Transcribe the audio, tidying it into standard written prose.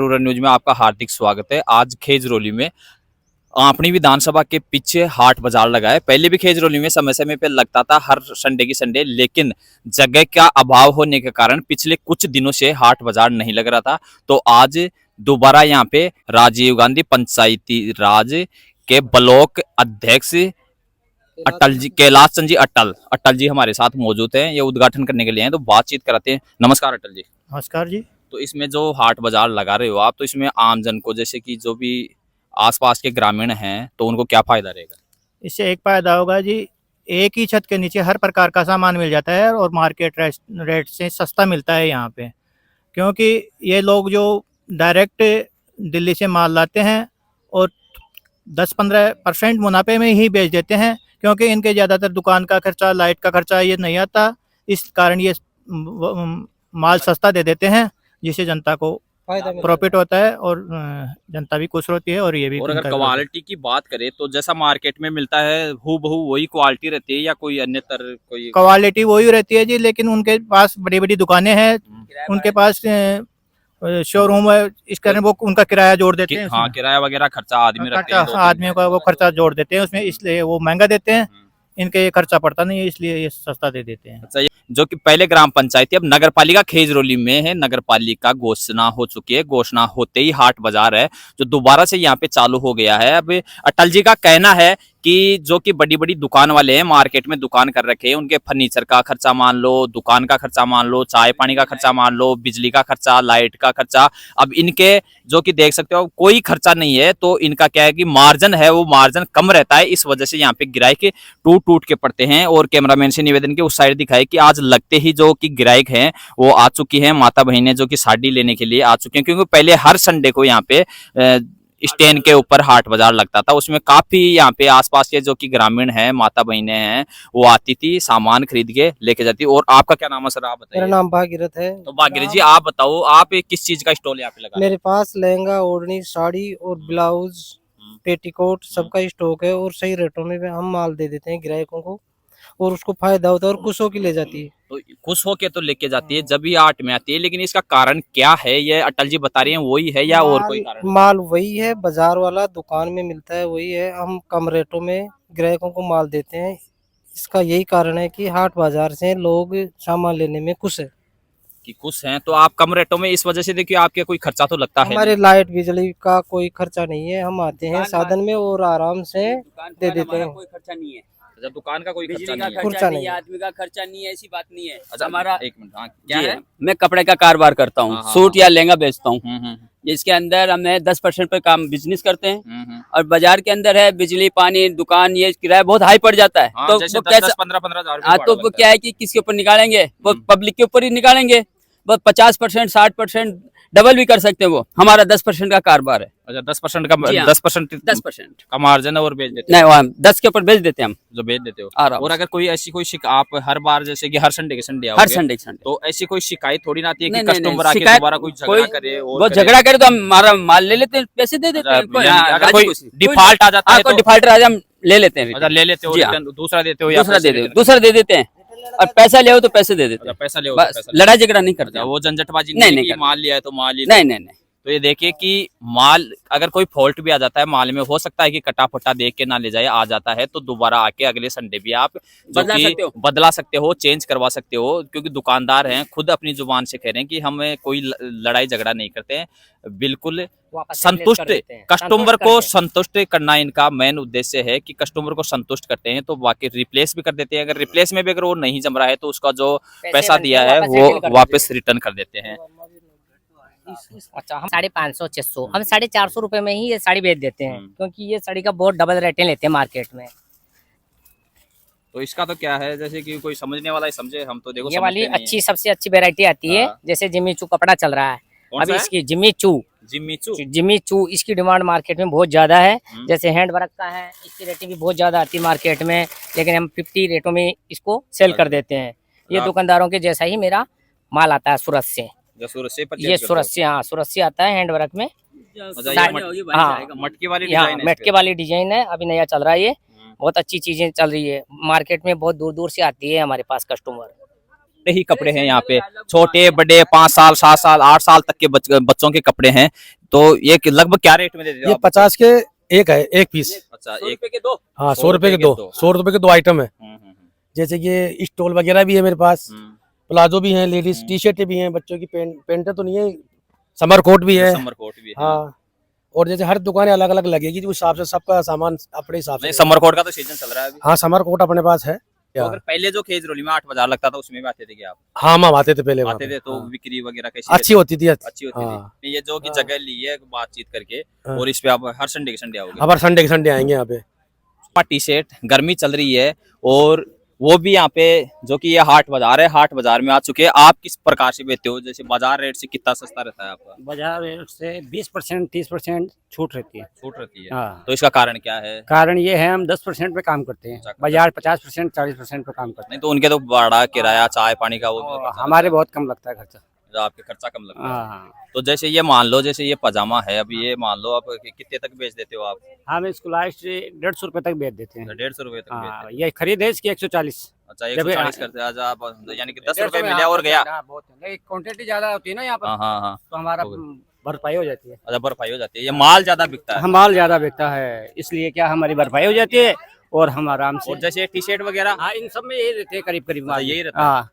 Rural news में आपका हार्दिक स्वागत है। आज खेजरोली में अपनी विधानसभा के पीछे हाट बाजार लगा है। पहले भी खेजरोली में समय समय पे लगता था, हर संडे की संडे, लेकिन जगह का अभाव होने के कारण पिछले कुछ दिनों से हाट बाजार नहीं लग रहा था। तो आज दोबारा यहाँ पे राजीव गांधी पंचायती राज के ब्लॉक अध्यक्ष अटल जी, कैलाश चंद जी अटल जी हमारे साथ मौजूद हैं। ये उद्घाटन करने के लिए हैं, तो बातचीत कराते हैं। नमस्कार अटल जी। नमस्कार जी। तो इसमें जो हाट बाजार लगा रहे हो आप, तो इसमें आम जन को, जैसे कि जो भी आसपास के ग्रामीण हैं, तो उनको क्या फायदा रहेगा? इससे एक फायदा होगा जी, एक ही छत के नीचे हर प्रकार का सामान मिल जाता है और मार्केट रेट से सस्ता मिलता है यहाँ पे। क्योंकि ये लोग जो डायरेक्ट दिल्ली से माल लाते हैं और 10-15% मुनाफे में ही बेच देते हैं, क्योंकि इनके ज़्यादातर दुकान का खर्चा, लाइट का खर्चा ये नहीं आता। इस कारण ये माल सस्ता दे देते हैं, जिससे जनता को प्रॉफिट होता है और जनता भी खुश होती है और ये भी। और अगर क्वालिटी की बात करें तो जैसा मार्केट में मिलता है हूबहू वही क्वालिटी रहती है, या कोई अन्य तरह कोई? क्वालिटी वही रहती है जी, लेकिन उनके पास बड़ी बड़ी दुकानें हैं, उनके पास शोरूम है, इस कारण वो उनका किराया जोड़ देते हैं। हाँ, किराया वगैरह खर्चा आदमी रखते हैं, आदमियों का वो खर्चा जोड़ देते हैं उसमें, इसलिए वो महंगा देते हैं। इनके ये खर्चा पड़ता नहीं है, इसलिए ये सस्ता दे देते हैं। अच्छा, जो कि पहले ग्राम पंचायती, अब नगर पालिका खेजरोली में है। नगर पालिका घोषणा हो चुकी है, घोषणा होते ही हाट बाजार है जो दोबारा से यहाँ पे चालू हो गया है। अब अटल जी का कहना है कि जो कि बड़ी बड़ी दुकान वाले हैं, मार्केट में दुकान कर रखे हैं, उनके फर्नीचर का खर्चा मान लो, दुकान का खर्चा मान लो, चाय पानी का खर्चा मान लो, बिजली का खर्चा, लाइट का खर्चा, अब इनके जो कि देख सकते हो कोई खर्चा नहीं है। तो इनका क्या है कि मार्जिन है, वो मार्जिन कम रहता है, इस वजह से यहाँ पे ग्राहक टूट टूट के पड़ते हैं। और कैमरामैन से निवेदन के उस साइड दिखाए कि आज लगते ही जो कि ग्राहक हैं वो आ चुकी है, माता बहनें जो कि साड़ी लेने के लिए आ चुके हैं। क्योंकि पहले हर संडे को यहाँ पे स्टैंड के ऊपर हाट बाजार लगता था, उसमें काफी यहाँ पे आसपास के जो कि ग्रामीण हैं, माता बहनें हैं, वो आती थी, सामान खरीद के लेके जाती। और आपका क्या नाम है सर, आप बताइए। मेरा नाम भागीरथ है। तो भागीरथ जी, आप बताओ, आप किस चीज का स्टॉल यहाँ पे लगा? मेरे पास लहंगा, ओढ़नी, साड़ी और ब्लाउज, पेटीकोट सबका स्टॉक है और सही रेटों में हम माल दे देते हैं ग्राहकों को, और उसको फायदा होता है और खुश होकर ले जाती है। तो खुश होके तो लेके जाती है जब भी आट में आती है, लेकिन इसका कारण क्या है? ये अटल जी बता रही हैं वही है या और कोई कारण? माल वही है, बाजार वाला दुकान में मिलता है वही है, हम कम रेटों में ग्राहकों को माल देते हैं। इसका यही कारण है कि हाट बाजार से लोग सामान लेने में खुश है। कि खुश हैं तो आप कम रेटों में, इस वजह से देखिए आपके कोई खर्चा तो लगता है? हमारे लाइट बिजली का कोई खर्चा नहीं है, हम आते हैं साधन में और आराम से दे देते हैं। कोई खर्चा नहीं है, अच्छा, दुकान का कोई खर्चा नहीं है? खर्चा नहीं है, आदमी का खर्चा नहीं है, ऐसी बात नहीं है। अच्छा, हमारा एक मिनट, हाँ, क्या है? मैं कपड़े का कारोबार करता हूँ, हाँ, सूट या लहंगा बेचता हूँ। हम्म। इसके अंदर हमें 10% पे काम बिजनेस करते हैं, हम्म। और बाजार के अंदर है बिजली पानी दुकान, ये किराया बहुत हाई पड़ जाता है। हाँ, तो जैसे वो 10, कैसे 15 हजार हाँ, तो वो क्या है कि किसके ऊपर निकालेंगे, वो पब्लिक के ऊपर ही निकालेंगे। वो 50%, 60%, डबल भी कर सकते हैं। वो हमारा 10% का कारोबार है। अच्छा, 10% का, जी हाँ। 10% का मार्जिन है और बेच देते नहीं, वहाँ 10 के ऊपर बेच देते हैं हम, जो बेच देते हो। आराम और अगर कोई ऐसी कोई आप हर बार जैसे कि हर संडे के संडे हर आओगे, संडे संडे तो ऐसी कोई शिकायत थोड़ी ना आती है कि नहीं, नहीं, कस्टमर नहीं, आके शिकायत दोबारा कोई झगड़ा कोई- करे और वो करे? झगड़ा करे तो हम हमारा माल ले लेते हैं, पैसे दे देते हैं। कोई- हाँ, अगर राजी कोई खुशी। डिफॉल्ट आ जाता है कोई तो? डिफॉल्टर आ जाए हम ले लेते हैं। अच्छा, ले लेते हो, जी हाँ। रिटर्न दूसरा देते हो या दूसरा पैसे दे return? दूसरा दे देते हैं, और पैसा ले तो पैसे दे देते अच्छा, हैं। पैसा ले बस लड़ाई झगड़ा नहीं करते। वो झंझटबाजी नहीं, नहीं, नहीं कि करते। माल लिया है तो माल ही नहीं, नहीं, नहीं। तो ये देखिए कि माल अगर कोई फॉल्ट भी आ जाता है माल में, हो सकता है कि कटा फटा देख के ना ले जाए, आ जाता है तो दोबारा आके अगले संडे भी आप जो बदला कि सकते हो। बदला सकते हो, चेंज करवा सकते हो। क्योंकि दुकानदार हैं, खुद अपनी जुबान से कह रहे हैं कि हमें कोई लड़ाई झगड़ा नहीं करते हैं, बिल्कुल संतुष्ट, कस्टमर को संतुष्ट करना इनका मेन उद्देश्य है कि कस्टमर को संतुष्ट करते हैं। तो बाकी रिप्लेस भी कर देते हैं, अगर रिप्लेस में भी अगर वो नहीं जम रहा है तो उसका जो पैसा दिया है वो वापस रिटर्न कर देते हैं। अच्छा, हम 550, 600, हम 450 रुपए में ही ये साड़ी बेच देते हैं, क्योंकि ये साड़ी का बहुत डबल रेटें लेते हैं मार्केट में। तो इसका तो क्या है, जैसे कि कोई समझने वाला ही समझे, हम तो देखो ये वाली समझते नहीं अच्छी, सबसे अच्छी वेरायटी आती है। हाँ। जैसे जिम्मी चू कपड़ा चल रहा है कौन अभी, सा है? इसकी जिम्मी चू, जिम्मी चू इसकी डिमांड मार्केट में बहुत ज्यादा है। जैसे हैंड वर्क का है, इसकी रेटिंग भी बहुत ज्यादा आती है मार्केट में, लेकिन हम 50 रेटों में इसको सेल कर देते हैं। ये दुकानदारों के जैसा ही मेरा माल आता है सूरत से। जो सूरत से ये सूरत से, हाँ, सूरत से आता है हैंड वर्क में। अच्छा, ये मटकी वाली हाँ, डिजाइन है मटके वाली डिजाइन है, अभी नया चल रहा है। ये बहुत अच्छी चीजें चल रही है मार्केट में, बहुत दूर दूर से आती है हमारे पास कस्टमर। छोटे ही कपड़े हैं यहाँ पे, छोटे बड़े 5 साल 7 साल 8 साल तक के बच्चों के कपड़े हैं। तो ये लगभग क्या रेट में देते हो ये आप? 50 के एक है, एक पीस। अच्छा, 100 एक रुपए के दो। हाँ 100 रुपए के दो, 100 रुपए के 2 आइटम है। जैसे कि ये स्टॉल वगैरह भी है मेरे पास, प्लाजो भी है, लेडीज टी शर्टें भी हैं, बच्चों की पैंट तो नहीं है, समर कोट भी है। समर कोट भी है। हाँ, और जैसे हर दुकानें अलग अलग लगेगी, उस हिसाब से सबका सामान अपने हिसाब से। समर कोट का तो सीजन चल रहा है अभी। हाँ समर कोट अपने पास है। तो अगर पहले जो खेजरोली में 8 बाजार लगता था उसमें भी आते थे क्या आप? हाँ हम आते थे पहले, वहाँ आते पे। थे तो हाँ। बिक्री वगैरह कैसी अच्छी होती थी, अच्छी होती हाँ। थी। ये जो की हाँ। जगह ली है बातचीत करके, हाँ। और इस पे आप हर संडे के संडे आओगे? अब संडे के संडे आएंगे यहाँ पे। टी शर्ट, गर्मी चल रही है और वो भी यहाँ पे जो कि ये हाट बाजार है, हाट बाजार में आ चुके हैं। आप किस प्रकार से बेचते हो? जैसे बाजार रेट से कितना सस्ता रहता है आपका? बाजार रेट से 20% 30% छूट रहती है। छूट रहती है। हाँ, तो इसका कारण क्या है? कारण ये है हम 10% पे काम करते हैं, अच्छा, बाजार 50% 40% पे काम करते नहीं तो उनके तो भाड़ा किराया चाय पानी का वो भी हैं, खर्चा हमारे बहुत कम लगता है खर्चा। लगता है। आपके खर्चा कम लगता है। हाँ, तो जैसे ये मान लो, जैसे ये पजामा है, अभी ये मान लो आप कितने तक बेच देते हो आप? हम इसको लास्ट 150 रुपए तक बेच देते हैं। 150 रुपए तक बेच हाँ, देते ये खरीद है इसकी 140। हो। अच्छा, जब 140 ये- करते हैं। अच्छा, आप यानी कि 10 150 रुपए में मिला हाँ, और गया। हाँ, बहुत है। क्वांटिटी ज्यादा होती है ना यहाँ पर, हाँ हाँ हाँ। तो हमारा हो गया। भरपाई हो जाती है। अच्छा, भरपाई हो जाती है। ये माल ज्यादा बिकता है। हम माल ज्यादा बिकता है, इसलिए क्या हमारी भरपाई हो जाती है और हम आराम से। और जैसे टी शर्ट वगैरह हाँ, इन सब में यही रहते हैं करीब करीब अच्छा, यही रहता है। हाँ,